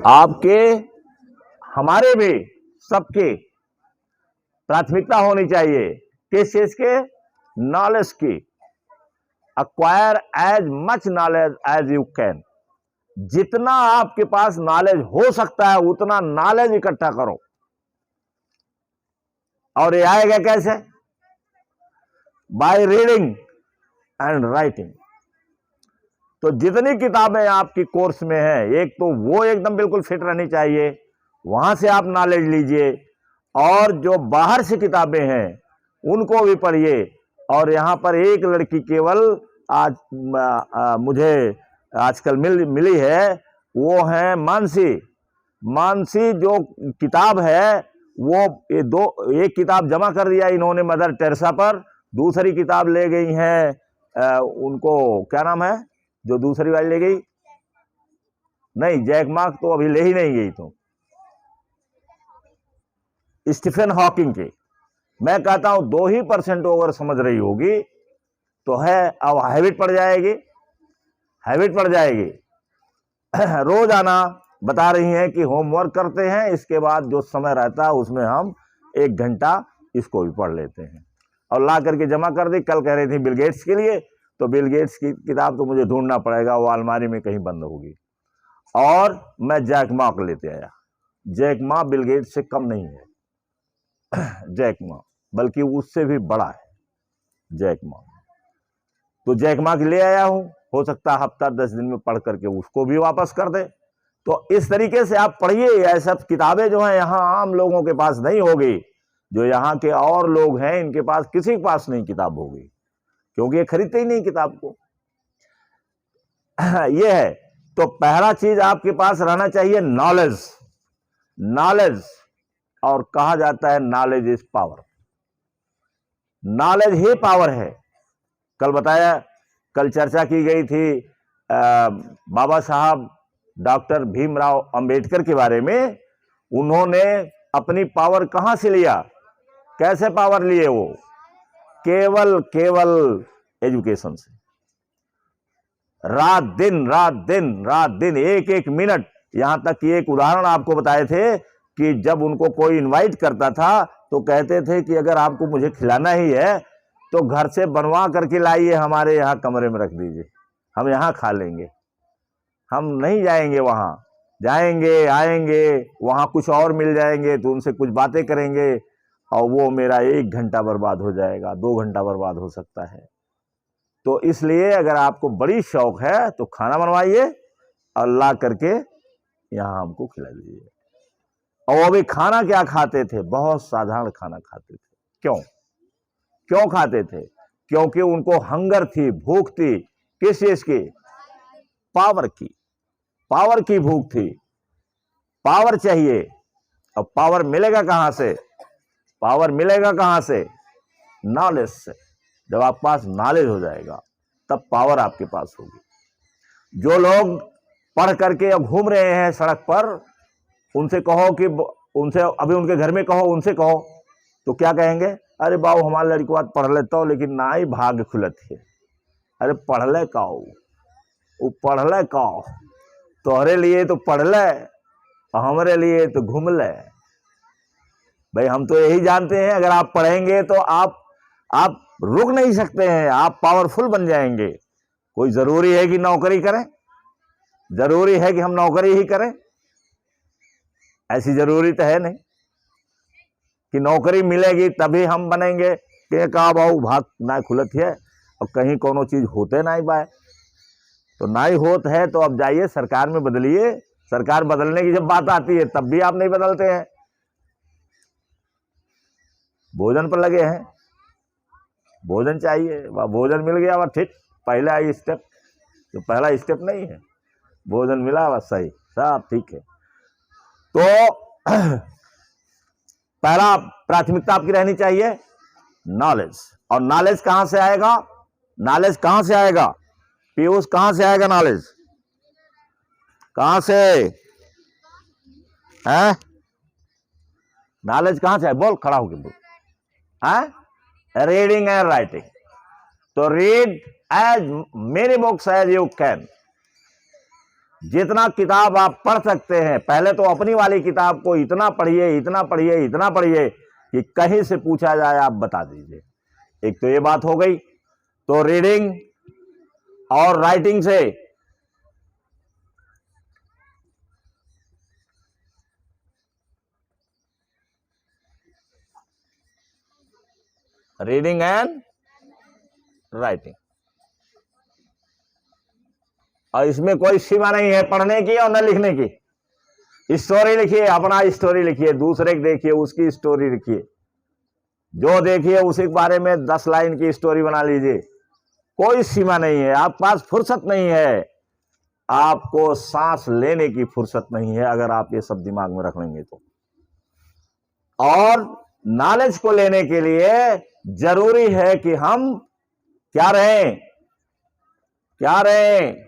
आपके, हमारे भी, सबके प्राथमिकता होनी चाहिए किस चीज के? नॉलेज की। Acquire as much knowledge as you can. जितना आपके पास नॉलेज हो सकता है उतना नॉलेज इकट्ठा करो। और ये आएगा कैसे? By reading and writing. तो जितनी किताबें आपकी कोर्स में है, एक तो वो एकदम बिल्कुल फिट रहनी चाहिए, वहां से आप नॉलेज लीजिए, और जो बाहर से किताबें हैं उनको भी पढ़िए। और यहां पर एक लड़की केवल आज मुझे आजकल मिली है, वो है मानसी। मानसी जो किताब है वो एक किताब जमा कर दिया इन्होंने मदर टेरेसा पर, दूसरी किताब ले गई हैं उनको, क्या नाम है जो दूसरी वाली ले गई? नहीं, जैक मा तो अभी ले ही नहीं गई, तो स्टीफन हॉकिंग की। मैं कहता हूं 2% अगर समझ रही होगी तो है, अब हैबिट पड़ जाएगी, हैबिट पड़ जाएगी। रोज आना बता रही हैं कि होमवर्क करते हैं, इसके बाद जो समय रहता है उसमें हम 1 घंटा इसको भी पढ़ लेते हैं, और ला करके जमा कर दी। कल कह रही थी बिल गेट्स के लिए, तो बिल गेट्स की किताब तो मुझे ढूंढना पड़ेगा, वो अलमारी में कहीं बंद होगी। और मैं जैक मा को लेते आया। जैक मा बिल गेट्स से कम नहीं है जैक मा, बल्कि उससे भी बड़ा है जैक मा। तो जैक मा की ले आया हूं, हो सकता है हफ्ता 10 दिन में पढ़ करके उसको भी वापस कर दे। तो इस तरीके से आप पढ़िए। ये सब किताबें जो हैं यहां आम लोगों के पास नहीं होगी, जो यहाँ के और लोग हैं इनके पास, किसी के पास नहीं किताब होगी, क्योंकि ये खरीदते ही नहीं किताब को। ये है। तो पहला चीज आपके पास रहना चाहिए नॉलेज। नॉलेज, और कहा जाता है knowledge is power. Knowledge he power है। कल बताया, कल चर्चा की गई थी बाबा साहब डॉक्टर भीमराव अंबेडकर के बारे में। उन्होंने अपनी पावर कहां से लिया, कैसे पावर लिए? वो केवल एजुकेशन से। रात दिन रात दिन रात दिन, एक एक मिनट। यहां तक कि एक उदाहरण आपको बताए थे कि जब उनको कोई इनवाइट करता था तो कहते थे कि अगर आपको मुझे खिलाना ही है तो घर से बनवा करके लाइए, हमारे यहाँ कमरे में रख दीजिए, हम यहाँ खा लेंगे, हम नहीं जाएंगे वहां। जाएंगे आएंगे, वहां कुछ और मिल जाएंगे तो उनसे कुछ बातें करेंगे, और वो मेरा 1 घंटा बर्बाद हो जाएगा, 2 घंटा बर्बाद हो सकता है। तो इसलिए अगर आपको बड़ी शौक है तो खाना बनवाइए और ला करके यहां हमको खिला दीजिए। और वो भी खाना क्या खाते थे? बहुत साधारण खाना खाते थे। क्यों खाते थे? क्योंकि उनको हंगर थी, भूख थी। किस चीज की? पावर की। पावर की भूख थी, पावर चाहिए। और पावर मिलेगा कहां से? पावर मिलेगा कहां से? नॉलेज से। जब आपके पास नॉलेज हो जाएगा तब पावर आपके पास होगी। जो लोग पढ़ करके अब घूम रहे हैं सड़क पर, उनसे कहो कि उनसे अभी उनके घर में कहो, उनसे कहो तो क्या कहेंगे? अरे बाबू हमारे लड़की बात पढ़ लेता हो, लेकिन ना ही भाग्य खुलत है। अरे पढ़ ले का, वो पढ़ ले का, तोहरे लिए तो पढ़ ले और हमारे लिए तो घूम ले। भाई हम तो यही जानते हैं, अगर आप पढ़ेंगे तो आप रुक नहीं सकते हैं, आप पावरफुल बन जाएंगे। कोई जरूरी है कि नौकरी करें? जरूरी है कि हम नौकरी ही करें? ऐसी जरूरी तो है नहीं कि नौकरी मिलेगी तभी हम बनेंगे। कि कहा बाबू भाग ना खुलत है, और कहीं कोनो चीज होते ना ही बाय, तो ना ही होत है तो अब जाइए सरकार में बदलिए। सरकार बदलने की जब बात आती है तब भी आप नहीं बदलते हैं, भोजन पर लगे हैं। भोजन चाहिए, वह भोजन मिल गया, वह ठीक, पहला स्टेप, जो पहला स्टेप नहीं है, भोजन मिला वह सही, सब ठीक है। तो पहला प्राथमिकता आपकी रहनी चाहिए नॉलेज। और नॉलेज कहां से आएगा? नॉलेज कहां से आएगा पीयूष? कहां से आएगा नॉलेज? कहां से है नॉलेज? कहां से है? बोल, खड़ा होकर बोल। Reading and writing. तो read as many books as you can. जितना किताब आप पढ़ सकते हैं, पहले तो अपनी वाली किताब को इतना पढ़िए, इतना पढ़िए, इतना पढ़िए कि कहीं से पूछा जाए आप बता दीजिए। एक तो ये बात हो गई। तो रीडिंग और राइटिंग से रीडिंग एंड राइटिंग, और इसमें कोई सीमा नहीं है पढ़ने की और न लिखने की। स्टोरी लिखिए, अपना स्टोरी लिखिए, दूसरे की देखिए, उसकी स्टोरी लिखिए, जो देखिए उसी के बारे में 10 लाइन की स्टोरी बना लीजिए। कोई सीमा नहीं है। आपके पास फुर्सत नहीं है, आपको सांस लेने की फुर्सत नहीं है, अगर आप ये सब दिमाग में रख लेंगे तो। और नॉलेज को लेने के लिए जरूरी है कि हम क्या रहें, क्या रहें,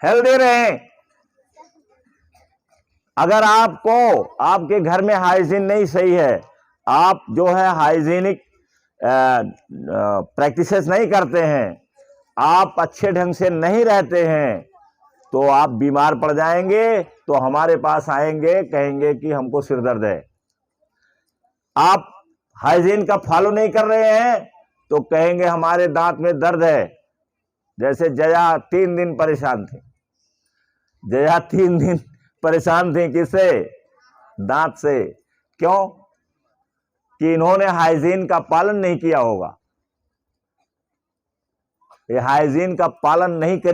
हेल्दी रहें। अगर आपको आपके घर में हाइजीन नहीं सही है, आप जो है हाइजीनिक प्रैक्टिसेस नहीं करते हैं, आप अच्छे ढंग से नहीं रहते हैं, तो आप बीमार पड़ जाएंगे। तो हमारे पास आएंगे, कहेंगे कि हमको सिर दर्द है। आप हाइजीन का फॉलो नहीं कर रहे हैं तो कहेंगे हमारे दांत में दर्द है। जैसे जया 3 दिन परेशान थी, जया 3 दिन परेशान थी, किससे? दांत से। क्यों? कि इन्होंने हाइजीन का पालन नहीं किया होगा। ये हाइजीन का पालन नहीं करी